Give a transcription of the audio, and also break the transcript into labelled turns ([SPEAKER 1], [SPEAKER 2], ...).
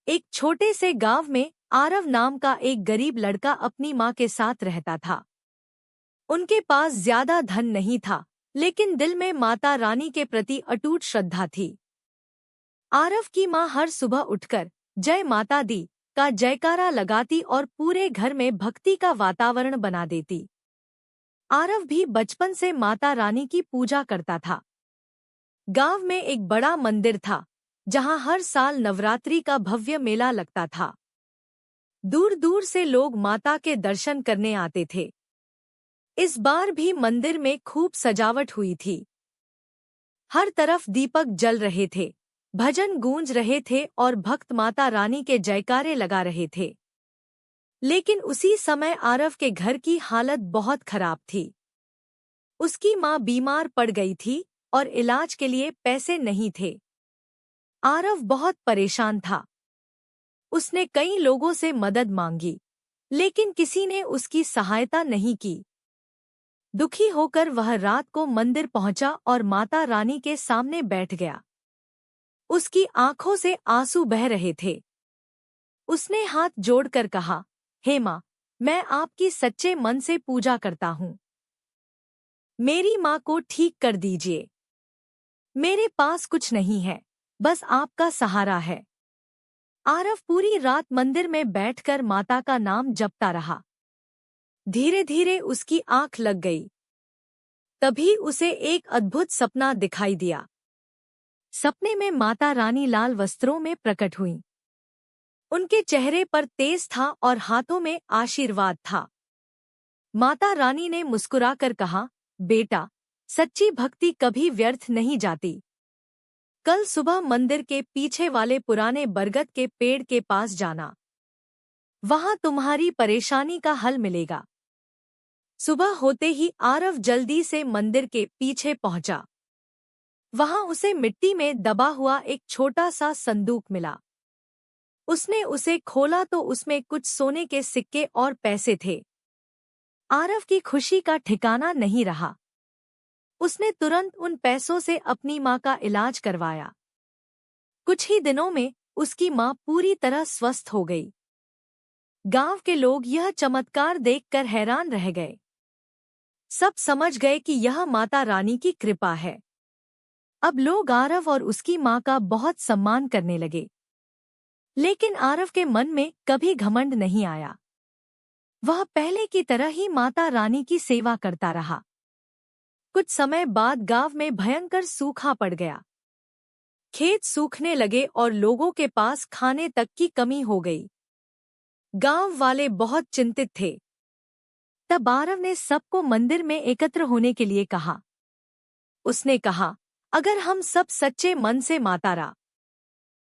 [SPEAKER 1] एक छोटे से गांव में आरव नाम का एक गरीब लड़का अपनी माँ के साथ रहता था। उनके पास ज्यादा धन नहीं था, लेकिन दिल में माता रानी के प्रति अटूट श्रद्धा थी। आरव की माँ हर सुबह उठकर जय माता दी का जयकारा लगाती और पूरे घर में भक्ति का वातावरण बना देती। आरव भी बचपन से माता रानी की पूजा करता था। गांव में एक बड़ा मंदिर था, जहां हर साल नवरात्रि का भव्य मेला लगता था। दूर दूर से लोग माता के दर्शन करने आते थे। इस बार भी मंदिर में खूब सजावट हुई थी। हर तरफ दीपक जल रहे थे, भजन गूंज रहे थे और भक्त माता रानी के जयकारे लगा रहे थे। लेकिन उसी समय आरव के घर की हालत बहुत खराब थी। उसकी माँ बीमार पड़ गई थी और इलाज के लिए पैसे नहीं थे। आरव बहुत परेशान था। उसने कई लोगों से मदद मांगी, लेकिन किसी ने उसकी सहायता नहीं की। दुखी होकर वह रात को मंदिर पहुंचा और माता रानी के सामने बैठ गया। उसकी आंखों से आंसू बह रहे थे। उसने हाथ जोड़कर कहा, हे माँ, मैं आपकी सच्चे मन से पूजा करता हूँ। मेरी माँ को ठीक कर दीजिए। मेरे पास कुछ नहीं है, बस आपका सहारा है। आरव पूरी रात मंदिर में बैठकर माता का नाम जपता रहा। धीरे धीरे उसकी आंख लग गई। तभी उसे एक अद्भुत सपना दिखाई दिया। सपने में माता रानी लाल वस्त्रों में प्रकट हुईं। उनके चेहरे पर तेज था और हाथों में आशीर्वाद था। माता रानी ने मुस्कुराकर कहा, बेटा, सच्ची भक्ति कभी व्यर्थ नहीं जाती। कल सुबह मंदिर के पीछे वाले पुराने बरगद के पेड़ के पास जाना। वहां तुम्हारी परेशानी का हल मिलेगा। सुबह होते ही आरव जल्दी से मंदिर के पीछे पहुंचा। वहां उसे मिट्टी में दबा हुआ एक छोटा सा संदूक मिला। उसने उसे खोला तो उसमें कुछ सोने के सिक्के और पैसे थे। आरव की खुशी का ठिकाना नहीं रहा। उसने तुरंत उन पैसों से अपनी माँ का इलाज करवाया। कुछ ही दिनों में उसकी माँ पूरी तरह स्वस्थ हो गई। गांव के लोग यह चमत्कार देखकर हैरान रह गए। सब समझ गए कि यह माता रानी की कृपा है। अब लोग आरव और उसकी माँ का बहुत सम्मान करने लगे। लेकिन आरव के मन में कभी घमंड नहीं आया। वह पहले की तरह ही माता रानी की सेवा करता रहा। कुछ समय बाद गांव में भयंकर सूखा पड़ गया। खेत सूखने लगे और लोगों के पास खाने तक की कमी हो गई। गांव वाले बहुत चिंतित थे। तब आरव ने सबको मंदिर में एकत्र होने के लिए कहा। उसने कहा, अगर हम सब सच्चे मन से माता